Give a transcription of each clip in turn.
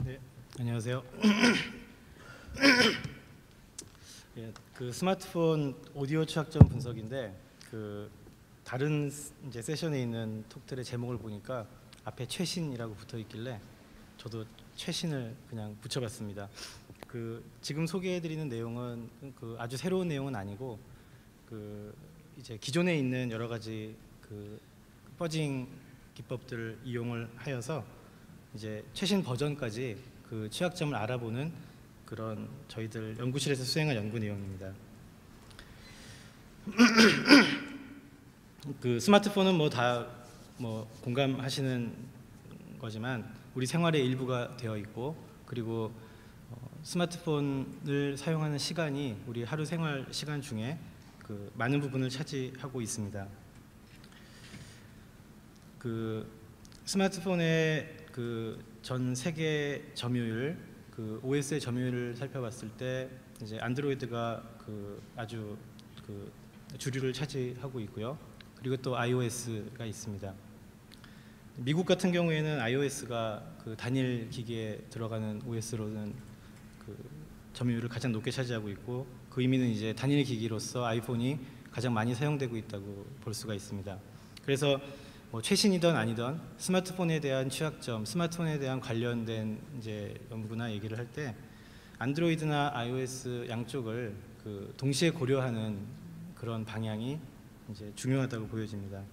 네, 안녕하세요. 예, 그 스마트폰 오디오 취약점 분석인데 다른 이제 세션에 있는 톡들의 제목을 보니까 앞에 최신이라고 붙어 있길래 저도 최신을 그냥 붙여봤습니다. 지금 소개해드리는 내용은 아주 새로운 내용은 아니고 이제 기존에 있는 여러 가지 퍼징 기법들을 이용을 하여서 이제 최신 버전까지 취약점을 알아보는 그런 저희들 연구실에서 수행한 연구 내용입니다. 스마트폰은 다 공감하시는 거지만 우리 생활의 일부가 되어 있고, 그리고 스마트폰을 사용하는 시간이 우리 하루 생활 시간 중에 많은 부분을 차지하고 있습니다. 스마트폰의 전 세계 점유율, OS의 점유율을 살펴봤을 때 이제 안드로이드가 아주 주류를 차지하고 있고요. 그리고 또 iOS가 있습니다. 미국 같은 경우에는 iOS가 단일 기기에 들어가는 OS로는 점유율을 가장 높게 차지하고 있고, 그 의미는 이제 단일 기기로서 아이폰이 가장 많이 사용되고 있다고 볼 수가 있습니다. 그래서 최신이든 아니든 스마트폰에 대한 취약점, 스마트폰에 대한 관련된 이제 연구나 얘기를 할 때 안드로이드나 iOS 양쪽을 동시에 고려하는 그런 방향이 이제 중요하다고 보여집니다.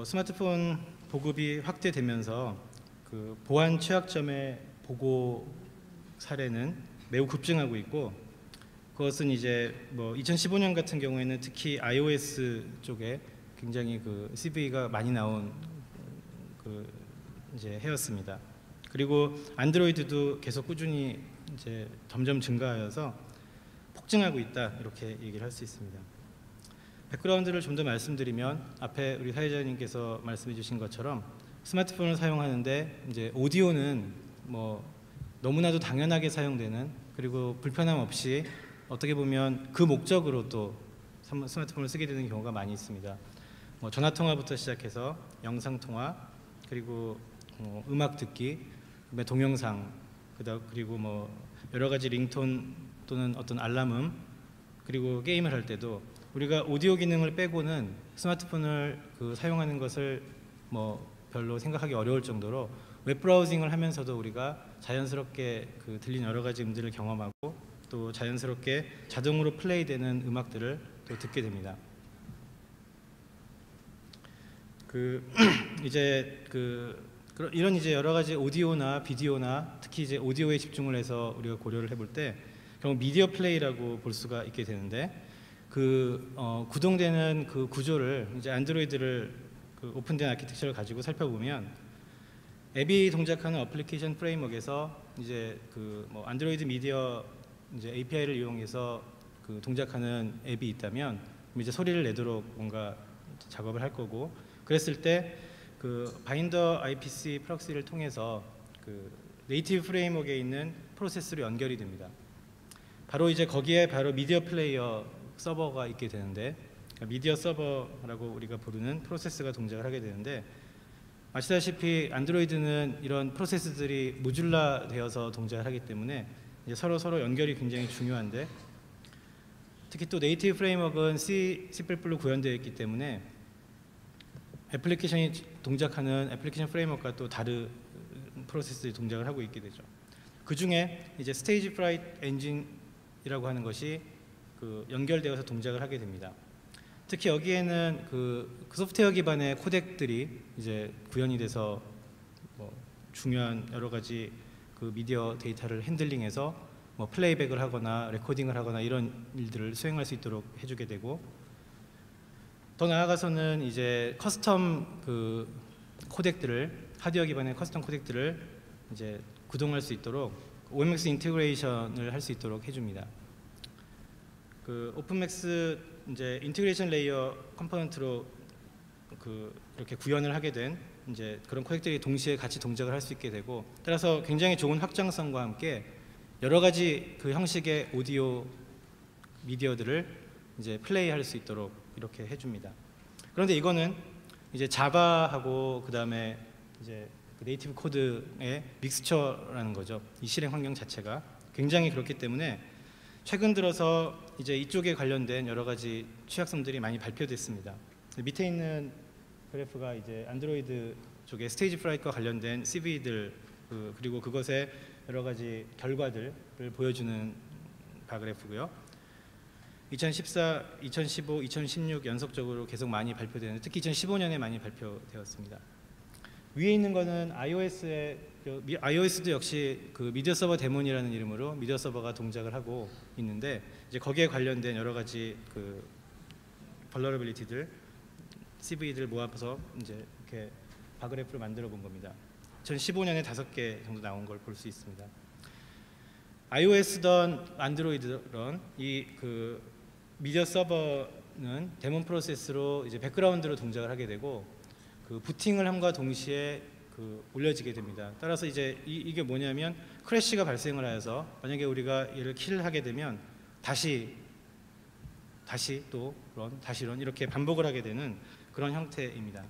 스마트폰 보급이 확대되면서 보안 취약점의 보고 사례는 매우 급증하고 있고, 그것은 이제 2015년 같은 경우에는 특히 iOS 쪽에 굉장히 CV가 많이 나온 이제 해였습니다. 그리고 안드로이드도 계속 꾸준히 이제 점점 증가하여서 폭증하고 있다, 이렇게 얘기를 할 수 있습니다. 백그라운드를 좀 더 말씀드리면, 앞에 우리 사회자님께서 말씀해 주신 것처럼 스마트폰을 사용하는데 이제 오디오는 너무나도 당연하게 사용되는, 그리고 불편함 없이 어떻게 보면 그 목적으로 또 스마트폰을 쓰게 되는 경우가 많이 있습니다. 전화통화부터 시작해서 영상통화, 그리고 음악 듣기, 동영상, 그리고 여러 가지 링톤 또는 어떤 알람음, 그리고 게임을 할 때도 우리가 오디오 기능을 빼고는 스마트폰을 사용하는 것을 별로 생각하기 어려울 정도로 웹브라우징을 하면서도 우리가 자연스럽게 들린 여러 가지 음들을 경험하고, 또 자연스럽게 자동으로 플레이되는 음악들을 또 듣게 됩니다. 이제 이런 이제 여러 가지 오디오나 비디오나 특히 이제 오디오에 집중을 해서 우리가 고려를 해볼 때 결국 미디어 플레이라고 볼 수가 있게 되는데, 구동되는 구조를 이제 안드로이드를 오픈된 아키텍처를 가지고 살펴보면 앱이 동작하는 어플리케이션 프레임워크에서 이제 안드로이드 미디어 이제 API를 이용해서 동작하는 앱이 있다면 이제 소리를 내도록 뭔가 작업을 할 거고, 그랬을 때 바인더 IPC 프록시를 통해서 네이티브 프레임워크에 있는 프로세스로 연결이 됩니다. 바로 이제 거기에 바로 미디어 플레이어 서버가 있게 되는데, 미디어 서버라고 우리가 부르는 프로세스가 동작을 하게 되는데, 아시다시피 안드로이드는 이런 프로세스들이 모듈라 되어서 동작을 하기 때문에 이제 서로 연결이 굉장히 중요한데, 특히 또 네이티브 프레임워크는 C++로 구현되어 있기 때문에 애플리케이션이 동작하는 애플리케이션 프레임워크가 또 다른 프로세스들이 동작을 하고 있게 되죠. 그 중에 이제 스테이지 프라이트 엔진이라고 하는 것이 연결되어서 동작을 하게 됩니다. 특히 여기에는 소프트웨어 기반의 코덱들이 이제 구현이 돼서 중요한 여러 가지 미디어 데이터를 핸들링해서 플레이백을 하거나 레코딩을 하거나 이런 일들을 수행할 수 있도록 해주게 되고, 더 나아가서는 이제 커스텀 코덱들을, 하드웨어 기반의 커스텀 코덱들을 이제 구동할 수 있도록 OMX 인테그레이션을 할 수 있도록 해줍니다. 오픈맥스 이제 인테그레이션 레이어 컴포넌트로 이렇게 구현을 하게 된 이제 그런 코덱들이 동시에 같이 동작을 할 수 있게 되고, 따라서 굉장히 좋은 확장성과 함께 여러 가지 형식의 오디오 미디어들을 이제 플레이할 수 있도록 이렇게 해줍니다. 그런데 이거는 이제 자바하고 그 다음에 이제 네이티브 코드의 믹스처라는 거죠. 이 실행 환경 자체가 굉장히 그렇기 때문에 최근 들어서 이제 이쪽에 관련된 여러 가지 취약점들이 많이 발표됐습니다. 밑에 있는 그래프가 이제 안드로이드 쪽에 스테이지 프라이트와 관련된 CV들 그리고 그것의 여러 가지 결과들을 보여주는 바 그래프고요. 2014, 2015, 2016 연속적으로 계속 많이 발표되는데 특히 2015년에 많이 발표되었습니다. 위에 있는 거는 iOS도 역시 그 미디어 서버 데몬이라는 이름으로 미디어 서버가 동작을 하고 있는데 이제 거기에 관련된 여러 가지 그 vulnerability들, CV들 모아서 이제 이렇게 바그래프를 만들어 본 겁니다. 2015년에 5개 정도 나온 걸 볼 수 있습니다. iOS든 안드로이드든 이 그 미디어 서버는 데몬 프로세스로 이제 백그라운드로 동작을 하게 되고 그 부팅을 함과 동시에 그 올려지게 됩니다. 따라서 이제 이게 뭐냐면 크래시가 발생을 하여서 만약에 우리가 얘를 킬하게 되면 다시 또 런, 다시 런 이렇게 반복을 하게 되는 그런 형태입니다.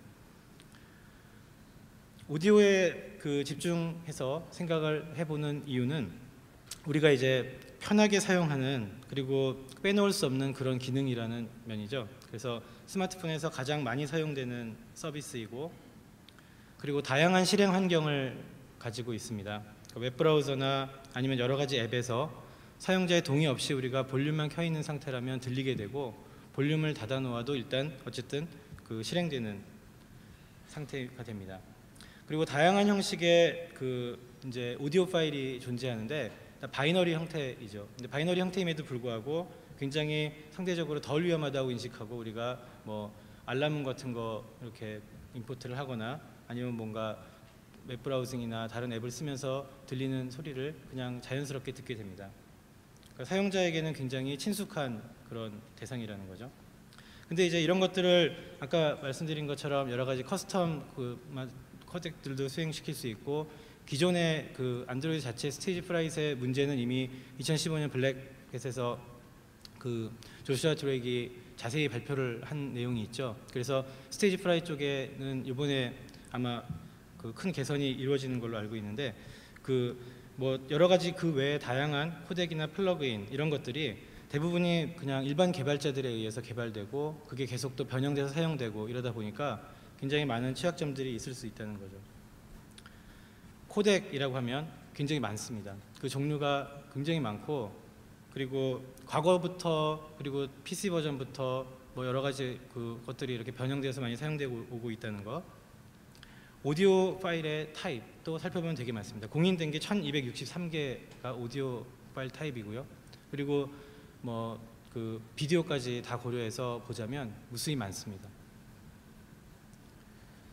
오디오에 그 집중해서 생각을 해보는 이유는 우리가 이제 편하게 사용하는 그리고 빼놓을 수 없는 그런 기능이라는 면이죠. 그래서 스마트폰에서 가장 많이 사용되는 서비스이고 그리고 다양한 실행 환경을 가지고 있습니다. 웹브라우저나 아니면 여러 가지 앱에서 사용자의 동의 없이 우리가 볼륨만 켜 있는 상태라면 들리게 되고 볼륨을 닫아 놓아도 일단 어쨌든 그 실행되는 상태가 됩니다. 그리고 다양한 형식의 그 이제 오디오 파일이 존재하는데 바이너리 형태이죠. 근데 바이너리 형태임에도 불구하고 굉장히 상대적으로 덜 위험하다고 인식하고 우리가 뭐 알람 같은 거 이렇게 임포트를 하거나 아니면 뭔가 웹브라우징이나 다른 앱을 쓰면서 들리는 소리를 그냥 자연스럽게 듣게 됩니다. 그러니까 사용자에게는 굉장히 친숙한 그런 대상이라는 거죠. 근데 이제 이런 것들을 아까 말씀드린 것처럼 여러 가지 커스텀 코덱들도 수행시킬 수 있고 기존의 그 안드로이드 자체 스테이지 프라이트의 문제는 이미 2015년 블랙햇에서 그 조슈아 드랙이 자세히 발표를 한 내용이 있죠. 그래서 스테이지 프라이트 쪽에는 이번에 아마 그 큰 개선이 이루어지는 걸로 알고 있는데 그 뭐 여러 가지 그 외에 다양한 코덱이나 플러그인 이런 것들이 대부분이 그냥 일반 개발자들에 의해서 개발되고 그게 계속 또 변형돼서 사용되고 이러다 보니까 굉장히 많은 취약점들이 있을 수 있다는 거죠. 코덱이라고 하면 굉장히 많습니다. 그 종류가 굉장히 많고 그리고 과거부터 그리고 PC 버전부터 뭐 여러 가지 그 것들이 이렇게 변형돼서 많이 사용되고 오고 있다는 거. 오디오 파일의 타입도 살펴보면 되게 많습니다. 공인된 게 1263개가 오디오 파일 타입이고요. 그리고 뭐 그 비디오까지 다 고려해서 보자면 무수히 많습니다.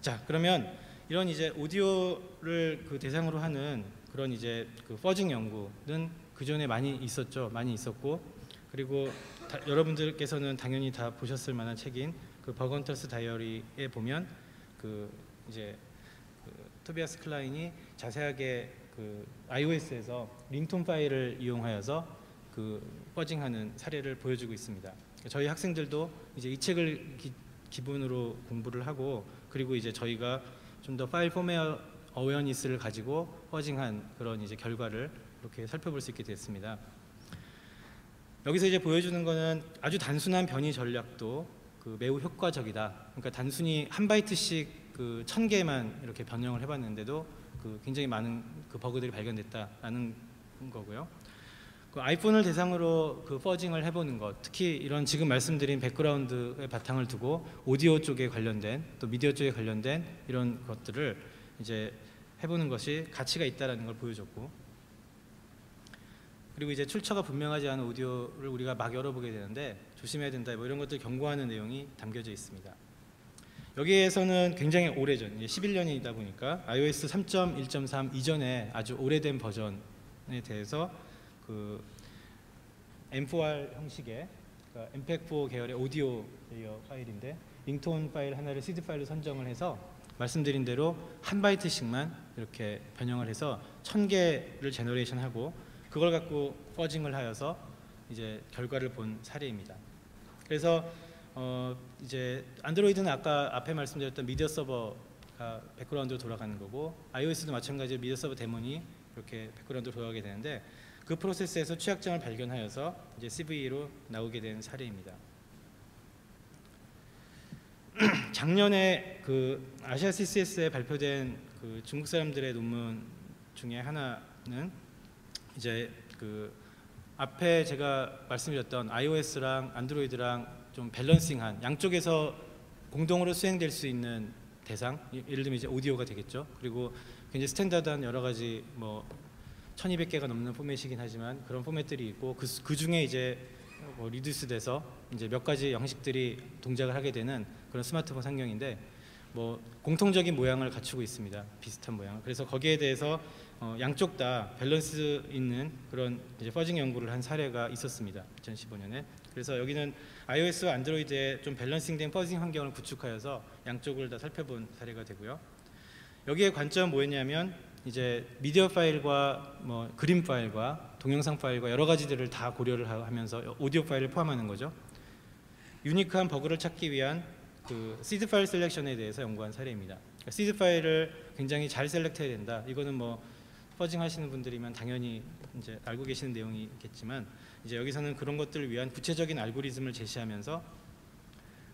자, 그러면 이런 이제 오디오를 그 대상으로 하는 그런 이제 그 퍼징 연구는 그 전에 많이 있었죠. 많이 있었고 그리고 여러분들께서는 당연히 다 보셨을 만한 책인 그 버건터스 다이어리에 보면 그 이제 그 토비아스 클라인이 자세하게 그 iOS에서 링톤 파일을 이용하여서 그 퍼징하는 사례를 보여주고 있습니다. 저희 학생들도 이제 이 책을 기본으로 공부를 하고 그리고 이제 저희가 좀 더 파일 포맷 어웨어니스를 가지고 퍼징한 그런 이제 결과를 이렇게 살펴볼 수 있게 됐습니다. 여기서 이제 보여주는 거는 아주 단순한 변이 전략도 그 매우 효과적이다. 그러니까 단순히 한 바이트씩 그 1000개만 이렇게 변형을 해봤는데도 그 굉장히 많은 그 버그들이 발견됐다라는 거고요. 그 아이폰을 대상으로 그 퍼징을 해보는 것, 특히 이런 지금 말씀드린 백그라운드의 바탕을 두고 오디오 쪽에 관련된 또 미디어 쪽에 관련된 이런 것들을 이제 해보는 것이 가치가 있다라는 걸 보여줬고, 그리고 이제 출처가 분명하지 않은 오디오를 우리가 막 열어보게 되는데 조심해야 된다, 뭐 이런 것들 경고하는 내용이 담겨져 있습니다. 여기에서는 굉장히 오래전, 11년이다 보니까 iOS 3.1.3 이전에 아주 오래된 버전에 대해서 그 M4R 형식의 그러니까 MPEG-4 계열의 오디오 레이어 파일인데 링톤 파일 하나를 CD 파일로 선정을 해서 말씀드린 대로 한 바이트씩만 이렇게 변형을 해서 1000개를 제너레이션하고 그걸 갖고 퍼징을 하여서 이제 결과를 본 사례입니다. 그래서 이제 안드로이드는 아까 앞에 말씀드렸던 미디어 서버가 백그라운드로 돌아가는 거고 iOS도 마찬가지로 미디어 서버 데몬이 이렇게 백그라운드로 돌아가게 되는데 그 프로세스에서 취약점을 발견하여서 이제 CVE로 나오게 된 사례입니다. 작년에 그 아시아 CCS에 발표된 그 중국 사람들의 논문 중에 하나는 이제 그 앞에 제가 말씀드렸던 iOS랑 안드로이드랑 좀 밸런싱한 양쪽에서 공동으로 수행될 수 있는 대상, 예를 들면 이제 오디오가 되겠죠. 그리고 굉장히 스탠다드한 여러 가지 뭐 1200개가 넘는 포맷이긴 하지만 그런 포맷들이 있고 그 중에 이제 뭐 리듀스돼서 이제 몇 가지 형식들이 동작을 하게 되는 그런 스마트폰 상용인데 뭐 공통적인 모양을 갖추고 있습니다. 비슷한 모양. 그래서 거기에 대해서 양쪽 다 밸런스 있는 그런 이제 퍼징 연구를 한 사례가 있었습니다. 2015년에. 그래서 여기는 iOS와 안드로이드의 좀 밸런싱된 퍼징 환경을 구축하여서 양쪽을 다 살펴본 사례가 되고요. 여기에 관점은 뭐였냐면 이제 미디어 파일과 뭐 그림 파일과 동영상 파일과 여러 가지들을 다 고려를 하면서 오디오 파일을 포함하는 거죠. 유니크한 버그를 찾기 위한 그 시드 파일 셀렉션에 대해서 연구한 사례입니다. 그러니까 시드 파일을 굉장히 잘 셀렉트해야 된다. 이거는 뭐 퍼징 하시는 분들이면 당연히 이제 알고 계시는 내용이겠지만 이제 여기서는 그런 것들을 위한 구체적인 알고리즘을 제시하면서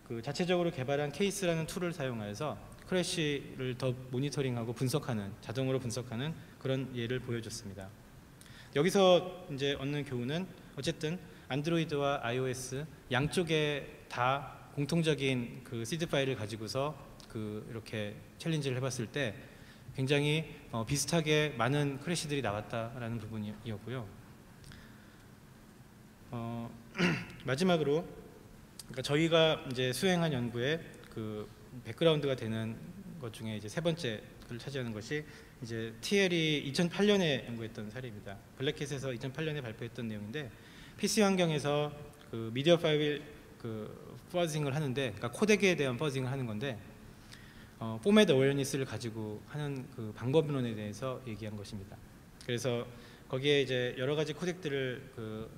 그 자체적으로 개발한 케이스라는 툴을 사용하여서 크래시를 더 모니터링하고 분석하는, 자동으로 분석하는 그런 예를 보여줬습니다. 여기서 이제 얻는 교훈은 어쨌든 안드로이드와 iOS 양쪽에 다 공통적인 그 시드 파일을 가지고서 그 이렇게 챌린지를 해봤을 때 굉장히 비슷하게 많은 크래시들이 나왔다라는 부분이었고요. 마지막으로 그러니까 저희가 이제 수행한 연구에 그 백그라운드가 되는 것 중에 이제 세 번째를 차지하는 것이 이제 TL이 2008년에 연구했던 사례입니다. 블랙캣에서 2008년에 발표했던 내용인데 PC 환경에서 그 미디어 파일 그 퍼징을 하는데, 그러니까 코덱에 대한 퍼징을 하는 건데 포맷 어웨어니스를 가지고 하는 그 방법론에 대해서 얘기한 것입니다. 그래서 거기에 이제 여러 가지 코덱들을 그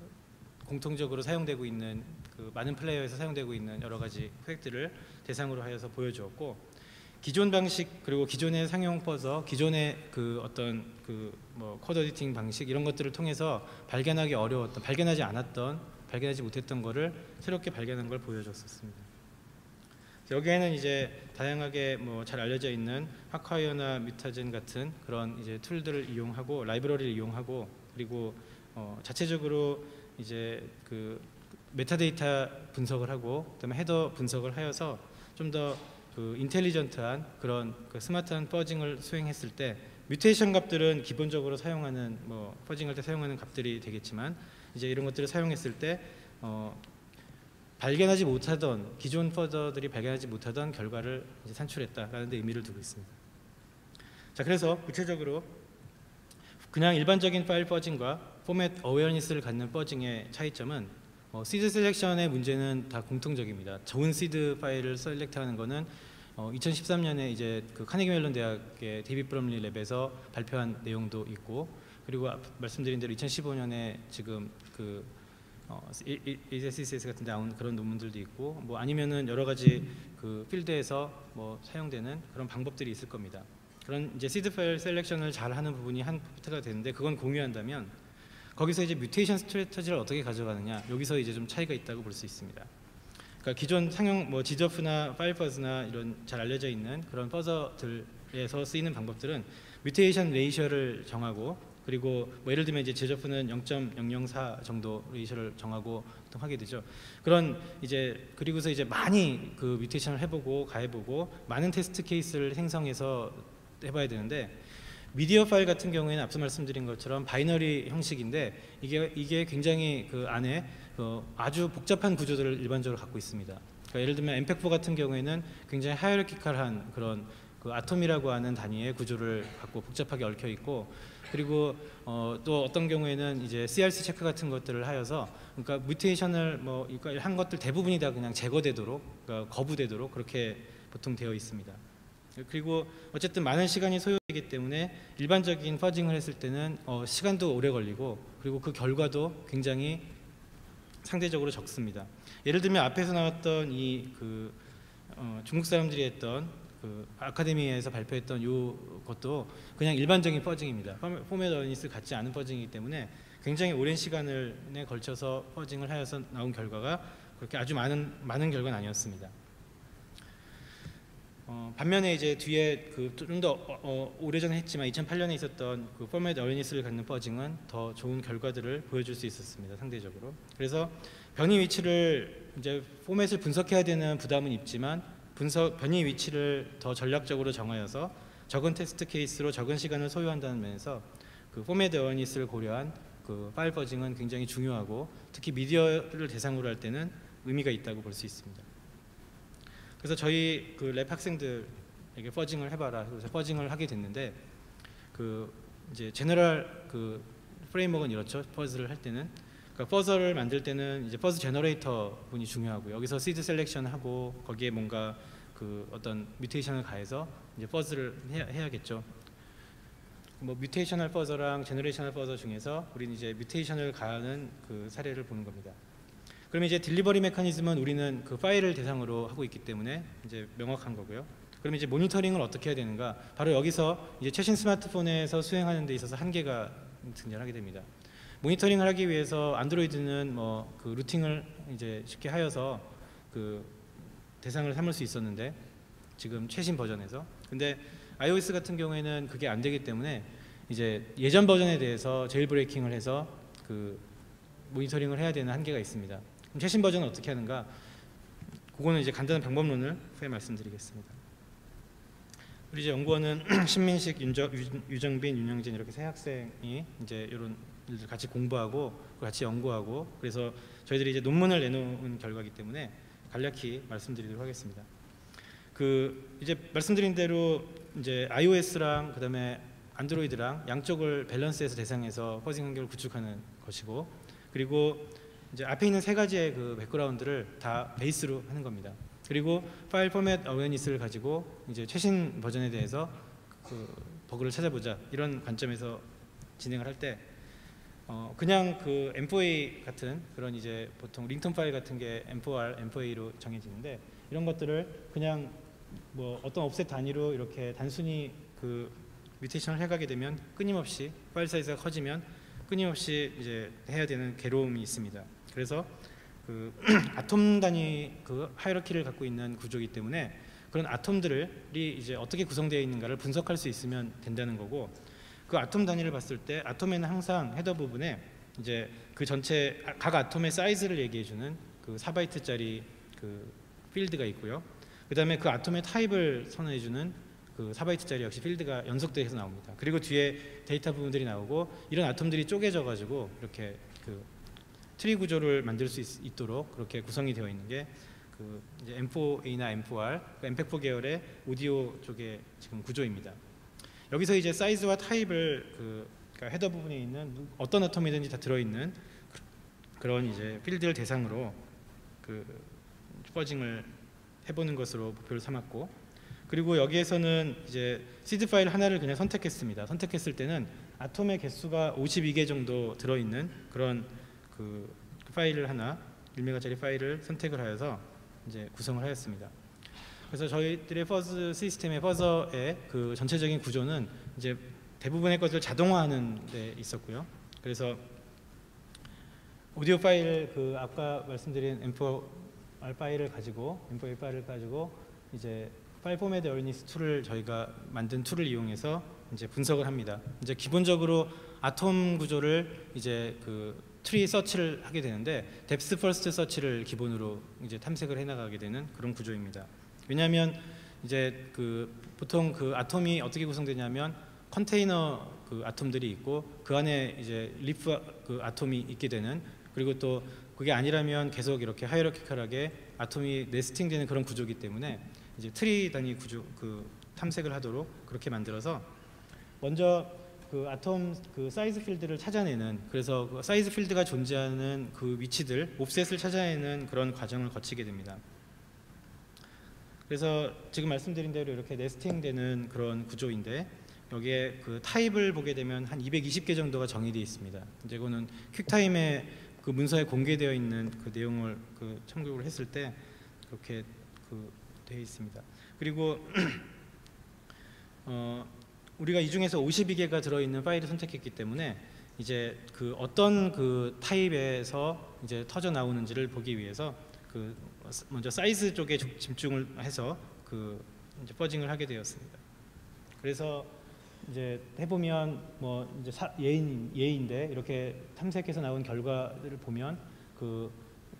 공통적으로 사용되고 있는 그 많은 플레이어에서 사용되고 있는 여러 가지 코덱들을 대상으로 하여서 보여주었고 기존 방식 그리고 기존의 상용 퍼서 기존의 그 어떤 그 뭐 코드 에디팅 방식 이런 것들을 통해서 발견하기 어려웠던 발견하지 못했던 거를 새롭게 발견한 걸 보여줬었습니다. 여기에는 이제 다양하게 뭐 잘 알려져 있는 하카이어나 뮤타젠 같은 그런 이제 툴들을 이용하고 라이브러리를 이용하고 그리고 자체적으로 이제 그 메타데이터 분석을 하고 그다음에 헤더 분석을 하여서 좀 더 그 인텔리전트한 그런 그 스마트한 퍼징을 수행했을 때 뮤테이션 값들은 기본적으로 사용하는 뭐 퍼징할 때 사용하는 값들이 되겠지만 이제 이런 것들을 사용했을 때 발견하지 못하던 기존 퍼더들이 발견하지 못하던 결과를 이제 산출했다라는 데 의미를 두고 있습니다. 자, 그래서 구체적으로 그냥 일반적인 파일 퍼징과 포맷 어웨어니스를 갖는 퍼징의 차이점은 시드 셀렉션의 문제는 다 공통적입니다. 좋은 시드 파일을 셀렉트하는 것은 2013년에 이제 그 카네기 멜론 대학의 데이빗 브럼리 랩에서 발표한 내용도 있고 그리고 말씀드린 대로 2015년에 지금 그 ACCS 같은 데 나온 그런 논문들도 있고 뭐 아니면은 여러 가지 그 필드에서 뭐 사용되는 그런 방법들이 있을 겁니다. 그런 이제 시드 파일 셀렉션을 잘 하는 부분이 한 파트가 되는데 그건 공유한다면 거기서 이제 뮤테이션 스트래터지를 어떻게 가져가느냐 여기서 이제 좀 차이가 있다고 볼 수 있습니다. 그러니까 기존 상용 뭐 지저프나 파일퍼즈나 이런 잘 알려져 있는 그런 퍼저들에서 쓰이는 방법들은 뮤테이션 레이셔를 정하고 그리고 뭐 예를 들면 이제 지저프는 0.004 정도 레이셔를 정하고 보통 하게 되죠. 그런 이제 그리고서 이제 많이 그 뮤테이션을 해보고 가해보고 많은 테스트 케이스를 생성해서 해봐야 되는데 미디어 파일 같은 경우에는 앞서 말씀드린 것처럼 바이너리 형식인데 이게 굉장히 그 안에 아주 복잡한 구조들을 일반적으로 갖고 있습니다. 그러니까 예를 들면 엠팩4 같은 경우에는 굉장히 하이어르키컬한 그런 그 아톰이라고 하는 단위의 구조를 갖고 복잡하게 얽혀 있고 그리고 또 어떤 경우에는 이제 CRC 체크 같은 것들을 하여서 그러니까 뮤테이션을 뭐 한 것들 대부분이 다 그냥 제거되도록 그러니까 거부되도록 그렇게 보통 되어 있습니다. 그리고 어쨌든 많은 시간이 소요되기 때문에 일반적인 퍼징을 했을 때는 시간도 오래 걸리고 그리고 그 결과도 굉장히 상대적으로 적습니다. 예를 들면 앞에서 나왔던 중국 사람들이 했던 그 아카데미에서 발표했던 것도 그냥 일반적인 퍼징입니다. 포맷 어웨니스 같지 않은 퍼징이기 때문에 굉장히 오랜 시간에 걸쳐서 퍼징을 하여서 나온 결과가 그렇게 아주 많은 결과는 아니었습니다. 반면에 이제 뒤에 좀 더 오래전에 했지만 2008년에 있었던 그 포맷 어웨니스를 갖는 퍼징은 더 좋은 결과들을 보여줄 수 있었습니다. 상대적으로. 그래서 변이 위치를 이제 포맷을 분석해야 되는 부담은 있지만 변이 위치를 더 전략적으로 정하여서 적은 테스트 케이스로 적은 시간을 소요한다는 면에서 그 포맷 어웨니스를 고려한 그 파일 퍼징은 굉장히 중요하고 특히 미디어를 대상으로 할 때는 의미가 있다고 볼 수 있습니다. 그래서 저희 그 랩 학생들에게 퍼징을 해봐라. 그래서 퍼징을 하게 됐는데 이제 제너럴 프레임워크는 이렇죠. 퍼즐을 할 때는 그러니까 퍼즐을 만들 때는 이제 퍼즐 제너레이터 분이 중요하고요. 여기서 시드 셀렉션 하고 거기에 뭔가 어떤 뮤테이션을 가해서 이제 퍼즐을 해야겠죠. 뭐 뮤테이셔널 퍼즐랑 제너레이셔널 퍼즐 중에서 우리는 이제 뮤테이션을 가하는 그 사례를 보는 겁니다. 그러면 이제 딜리버리 메커니즘은 우리는 그 파일을 대상으로 하고 있기 때문에 이제 명확한 거고요. 그럼 이제 모니터링을 어떻게 해야 되는가? 바로 여기서 이제 최신 스마트폰에서 수행하는 데 있어서 한계가 등장하게 됩니다. 모니터링을 하기 위해서 안드로이드는 뭐 그 루팅을 이제 쉽게 하여서 그 대상을 삼을 수 있었는데 지금 최신 버전에서 근데 iOS 같은 경우에는 그게 안 되기 때문에 이제 예전 버전에 대해서 제일 브레이킹을 해서 그 모니터링을 해야 되는 한계가 있습니다. 그럼 최신 버전은 어떻게 하는가? 그거는 이제 간단한 방법론을 후에 말씀드리겠습니다. 우리 이제 연구원은 신민식, 유정빈, 윤영진 이렇게 세 학생이 이제 이런 일들 같이 공부하고 같이 연구하고 그래서 저희들이 이제 논문을 내놓은 결과이기 때문에 간략히 말씀드리도록 하겠습니다. 이제 말씀드린 대로 이제 iOS랑 그다음에 안드로이드랑 양쪽을 밸런스해서 대상해서 퍼징 환경을 구축하는 것이고 그리고 이제 앞에 있는 세 가지의 그 백그라운드를 다 베이스로 하는 겁니다. 그리고 파일 포맷 어웨니스를 가지고 이제 최신 버전에 대해서 그 버그를 찾아보자 이런 관점에서 진행을 할 때 그냥 그 M4A 같은 그런 이제 보통 링턴 파일 같은 게 M4R, M4A로 정해지는데 이런 것들을 그냥 뭐 어떤 옵셋 단위로 이렇게 단순히 그 뮤테이션을 해가게 되면 끊임없이 파일 사이즈가 커지면 끊임없이 이제 해야 되는 괴로움이 있습니다. 그래서 그 아톰 단위 그 하이어키를 갖고 있는 구조이기 때문에 그런 아톰들이 이제 어떻게 구성되어 있는가를 분석할 수 있으면 된다는 거고 그 아톰 단위를 봤을 때 아톰에는 항상 헤더 부분에 이제 그 전체 각 아톰의 사이즈를 얘기해주는 그 4바이트짜리 그 필드가 있고요. 그 다음에 그 아톰의 타입을 선언해주는 그 4바이트짜리 역시 필드가 연속돼서 나옵니다. 그리고 뒤에 데이터 부분들이 나오고 이런 아톰들이 쪼개져 가지고 이렇게 그 트리 구조를 만들 수 있도록 그렇게 구성이 되어 있는 게 그 이제 M4A나 M4R, M4 계열의 오디오 쪽의 지금 구조입니다. 여기서 이제 사이즈와 타입을 그러니까 헤더 부분에 있는 어떤 아톰이든지 다 들어있는 그런 이제 필드를 대상으로 그 퍼징을 해보는 것으로 목표를 삼았고 그리고 여기에서는 이제 시드 파일 하나를 그냥 선택했습니다. 선택했을 때는 아톰의 개수가 52개 정도 들어있는 그런 그 파일을 하나 1메가짜리 파일을 선택을 하여서 이제 구성을 하였습니다. 그래서 저희들의 퍼즈 시스템의 퍼저의 그 전체적인 구조는 이제 대부분의 것을 자동화하는 데 있었고요. 그래서 오디오 파일 그 아까 말씀드린 M4R 파일을 가지고 M4A 파일을 가지고 이제 파일 포맷 어웨니스 툴을 저희가 만든 툴을 이용해서 이제 분석을 합니다. 이제 기본적으로 아톰 구조를 이제 그 트리 서치를 하게 되는데 뎁스 퍼스트 서치를 기본으로 이제 탐색을 해나가게 되는 그런 구조입니다. 왜냐하면 이제 그 보통 그 아톰이 어떻게 구성되냐면 컨테이너 그 아톰들이 있고 그 안에 이제 리프 그 아톰이 있게 되는 그리고 또 그게 아니라면 계속 이렇게 하이어키컬하게 아톰이 네스팅되는 그런 구조이기 때문에 이제 트리 단위 구조 그 탐색을 하도록 그렇게 만들어서 먼저 그 아톰 그 사이즈 필드를 찾아내는 그래서 그 사이즈 필드가 존재하는 그 위치들 옵셋을 찾아내는 그런 과정을 거치게 됩니다. 그래서 지금 말씀드린 대로 이렇게 네스팅되는 그런 구조인데 여기에 그 타입을 보게 되면 한 220개 정도가 정의되어 있습니다. 이제 이거는 퀵타임의 그 문서에 공개되어 있는 그 내용을 참고를 했을 때 그렇게 되어 있습니다. 그리고 우리가 이 중에서 52개가 들어있는 파일을 선택했기 때문에 이제 어떤 타입에서 이제 터져 나오는지를 보기 위해서 먼저 사이즈 쪽에 집중을 해서 이제 퍼징을 하게 되었습니다. 그래서 이제 해보면 뭐 이제 예인데 이렇게 탐색해서 나온 결과를 보면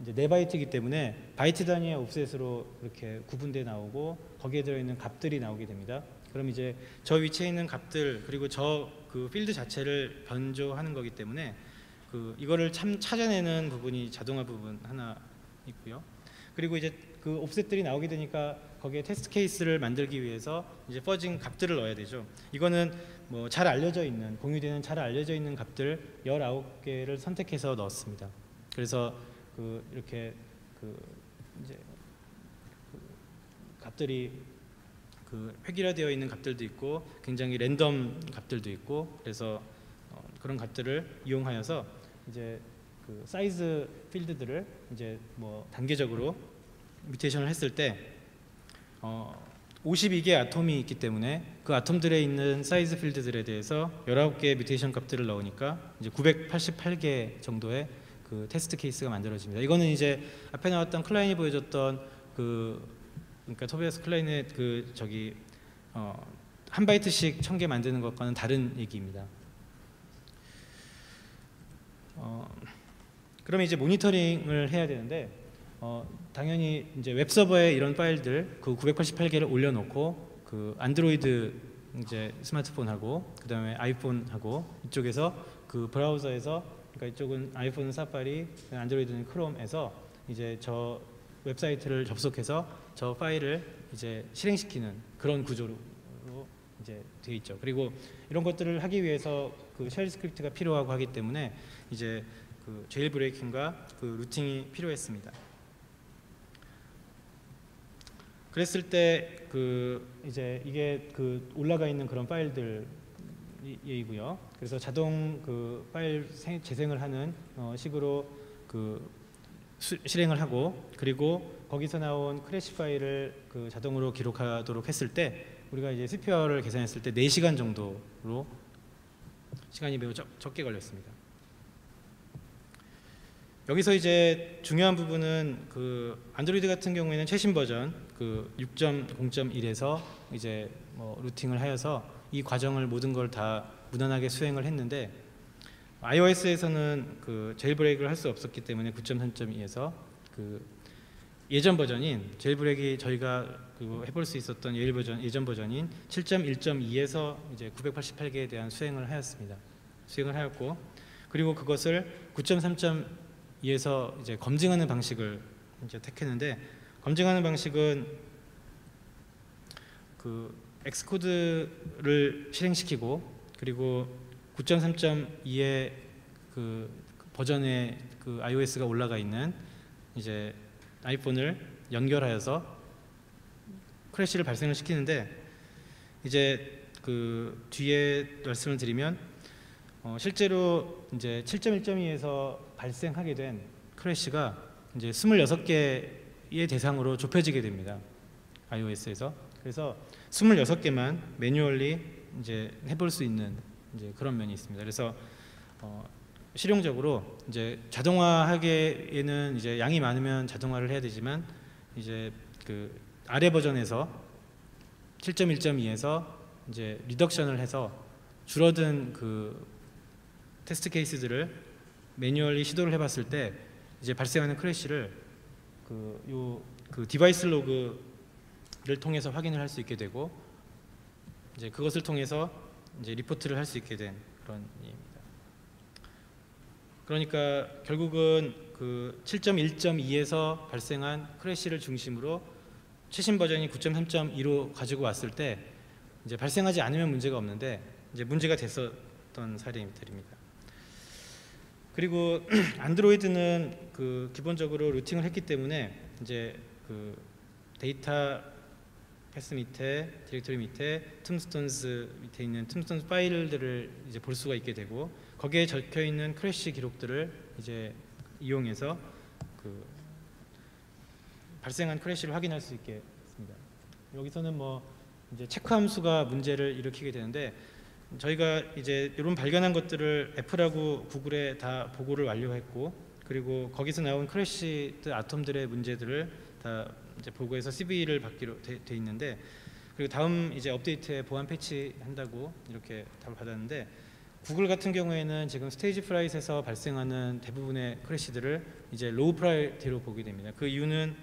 이제 4바이트이기 때문에 바이트 단위의 옵셋으로 이렇게 구분돼 나오고 거기에 들어있는 값들이 나오게 됩니다. 그럼 이제 저 위치에 있는 값들 그리고 저 필드 자체를 변조하는 거기 때문에 이거를 찾아내는 부분이 자동화 부분 하나 있고요. 그리고 이제 옵셋들이 나오게 되니까 거기에 테스트 케이스를 만들기 위해서 이제 퍼징 값들을 넣어야 되죠. 이거는 뭐 잘 알려져 있는 공유되는 잘 알려져 있는 값들 19개를 선택해서 넣었습니다. 그래서 이렇게 이제 값들이 획일화되어 있는 값들도 있고 굉장히 랜덤 값들도 있고 그래서 그런 값들을 이용하여서 이제 사이즈 필드들을 이제 뭐 단계적으로 뮤테이션을 했을 때 52개의 아톰이 있기 때문에 그 아톰들에 있는 사이즈 필드들에 대해서 19개의 뮤테이션 값들을 넣으니까 이제 988개 정도의 테스트 케이스가 만들어집니다. 이거는 이제 앞에 나왔던 클라인이 보여줬던 그러니까 토비아스 클라인의 한 바이트씩 1000개 만드는 것과는 다른 얘기입니다. 그러면 이제 모니터링을 해야 되는데 당연히 이제 웹서버에 이런 파일들 988개를 올려놓고 안드로이드 이제 스마트폰하고 그 다음에 아이폰하고 이쪽에서 브라우저에서 그러니까 이쪽은 아이폰은 사파리, 안드로이드는 크롬에서 이제 저 웹사이트를 접속해서 저 파일을 이제 실행시키는 그런 구조로 이제 되어 있죠. 그리고 이런 것들을 하기 위해서 쉘 스크립트가 필요하고 하기 때문에 이제 제일 브레이킹과 루팅이 필요했습니다. 그랬을 때 이제 이게 올라가 있는 그런 파일들이고요. 그래서 자동 파일 재생을 하는 식으로 실행을 하고 그리고 거기서 나온 크래시 파일을 자동으로 기록하도록 했을 때 우리가 이제 CPU를 계산했을 때 4시간 정도로 시간이 매우 적게 걸렸습니다. 여기서 이제 중요한 부분은 안드로이드 같은 경우에는 최신 버전 6.0.1에서 이제 뭐 루팅을 하여서 이 과정을 모든 걸 다 무난하게 수행을 했는데 iOS에서는 제일브레이크를 할 수 없었기 때문에 9.3.2에서 예전 버전인 제일브레이크 저희가 해볼 수 있었던 예전 버전인 7.1.2에서 이제 988개에 대한 수행을 하였습니다. 수행을 하였고 그리고 그것을 9.3.2에서 이제 검증하는 방식을 이제 택했는데 검증하는 방식은 엑스코드를 실행시키고 그리고 9.3.2의 버전의 iOS가 올라가 있는 이제 아이폰을 연결하여서 크래시를 발생을 시키는데 이제 뒤에 말씀을 드리면 실제로 이제 7.1.2에서 발생하게 된 크래시가 이제 26개의 대상으로 좁혀지게 됩니다. iOS에서. 그래서 26개만 매뉴얼리 이제 해볼 수 있는 이제 그런 면이 있습니다. 그래서 실용적으로 이제 자동화하기에는 이제 양이 많으면 자동화를 해야 되지만 이제 아래 버전에서 7.1.2에서 이제 리덕션을 해서 줄어든 테스트 케이스들을 매뉴얼리 시도를 해봤을 때 이제 발생하는 크래시를 디바이스 로그를 통해서 확인을 할 수 있게 되고 이제 그것을 통해서 이제 리포트를 할 수 있게 된 그런 예입니다. 그러니까 결국은 7.1.2에서 발생한 크래시를 중심으로 최신 버전이 9.3.2로 가지고 왔을 때 이제 발생하지 않으면 문제가 없는데 이제 문제가 됐었던 사례들입니다. 그리고 안드로이드는 기본적으로 루팅을 했기 때문에 이제 데이터 패스 밑에 디렉토리 밑에 툼스톤스 밑에 있는 툼스톤스 파일들을 이제 볼 수가 있게 되고 거기에 적혀 있는 크래시 기록들을 이제 이용해서 그 발생한 크래시를 확인할 수 있게 했습니다. 여기서는 뭐 이제 체크 함수가 문제를 일으키게 되는데, 저희가 이제 이런 발견한 것들을 애플하고 구글에 다 보고를 완료했고, 그리고 거기서 나온 크래시 아톰들의 문제들을 다 이제 보고해서 CV를 받기로 돼 있는데, 그리고 다음 이제 업데이트에 보안 패치 한다고 이렇게 답을 받았는데, 구글 같은 경우에는 지금 스테이지 프라이트에서 발생하는 대부분의 크래시들을 이제 로우 프라이어티로 보게 됩니다. 그 이유는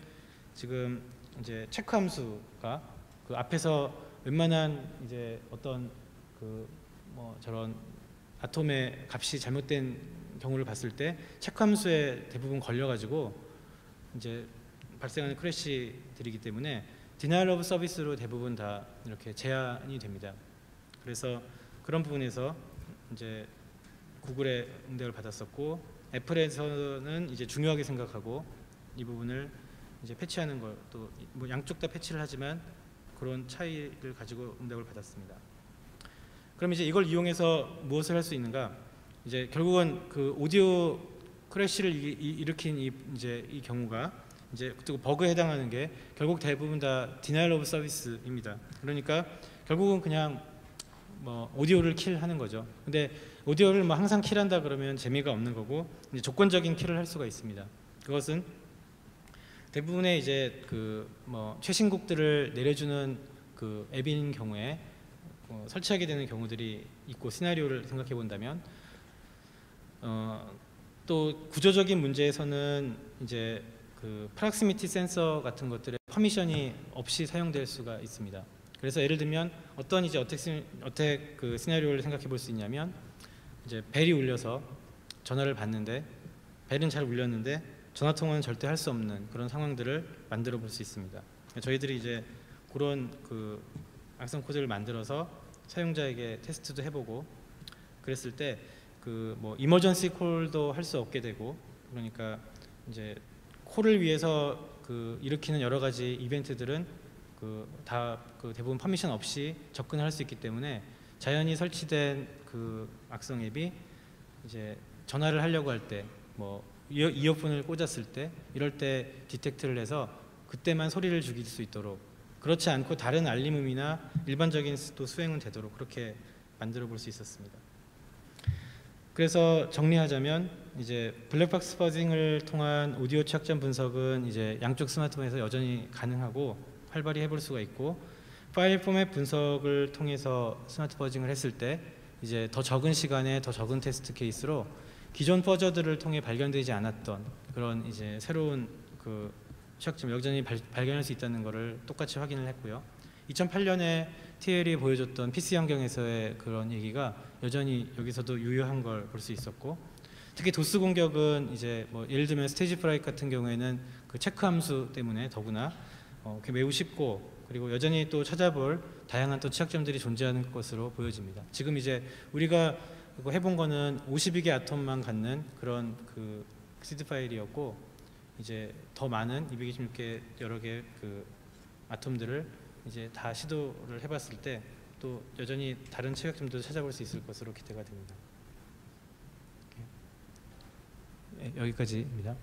지금 이제 체크 함수가 그 앞에서 웬만한 이제 어떤 그 뭐 저런 아톰의 값이 잘못된 경우를 봤을 때 체크 함수에 대부분 걸려가지고 이제 발생하는 크래시들이기 때문에 디나이얼 오브 서비스로 대부분 다 이렇게 제한이 됩니다. 그래서 그런 부분에서 이제 구글의 응대를 받았었고, 애플에서는 이제 중요하게 생각하고 이 부분을 이제 패치하는 걸 또 뭐 양쪽 다 패치를 하지만 그런 차이를 가지고 응답을 받았습니다. 그럼 이제 이걸 이용해서 무엇을 할 수 있는가? 이제 결국은 그 오디오 크래시를 일으킨 이 경우가 이제 또 버그에 해당하는 게 결국 대부분 다 디나이얼 오브 서비스입니다. 그러니까 결국은 그냥 뭐 오디오를 킬하는 거죠. 근데 오디오를 뭐 항상 킬한다 그러면 재미가 없는 거고, 이제 조건적인 킬을 할 수가 있습니다. 그것은 대부분의 이제 그 뭐 최신곡들을 내려주는 그 앱인 경우에 설치하게 되는 경우들이 있고, 시나리오를 생각해 본다면 또 구조적인 문제에서는 이제 그 프락시미티 센서 같은 것들의 퍼미션이 없이 사용될 수가 있습니다. 그래서 예를 들면 어떤 이제 어택 그 시나리오를 생각해 볼 수 있냐면, 이제 벨이 울려서 전화를 받는데 벨은 잘 울렸는데 전화 통화는 절대 할 수 없는 그런 상황들을 만들어 볼 수 있습니다. 저희들이 이제 그런 그 악성 코드를 만들어서 사용자에게 테스트도 해보고 그랬을 때 그 뭐 이머전시 콜도 할 수 없게 되고, 그러니까 이제 콜을 위해서 그 일으키는 여러 가지 이벤트들은 그 다 그 대부분 퍼미션 없이 접근을 할 수 있기 때문에 자연히 설치된 그 악성 앱이 이제 전화를 하려고 할 때 뭐 이어폰을 꽂았을 때 이럴 때 디텍트를 해서 그때만 소리를 죽일 수 있도록, 그렇지 않고 다른 알림음이나 일반적인 또 수행은 되도록 그렇게 만들어 볼 수 있었습니다. 그래서 정리하자면 이제 블랙박스 퍼징을 통한 오디오 취약점 분석은 이제 양쪽 스마트폰에서 여전히 가능하고 활발히 해볼 수가 있고, 파일 포맷 분석을 통해서 스마트 퍼징을 했을 때 이제 더 적은 시간에 더 적은 테스트 케이스로 기존 퍼저들을 통해 발견되지 않았던 그런 이제 새로운 그 취약점 여전히 발견할 수 있다는 것을 똑같이 확인을 했고요. 2008년에 TL이 보여줬던 PC 환경에서의 그런 얘기가 여전히 여기서도 유효한 걸 볼 수 있었고, 특히 도스 공격은 이제 뭐 예를 들면 스테이지 프라이트 같은 경우에는 그 체크 함수 때문에 더구나 매우 쉽고, 그리고 여전히 또 찾아볼 다양한 또 취약점들이 존재하는 것으로 보여집니다. 지금 이제 우리가 해본 거는 52개 아톰만 갖는 그런 그 시드 파일이었고, 이제 더 많은 226개 여러 개 그 아톰들을 이제 다 시도를 해봤을 때 또 여전히 다른 취약점도 찾아볼 수 있을 것으로 기대가 됩니다. 네, 여기까지입니다.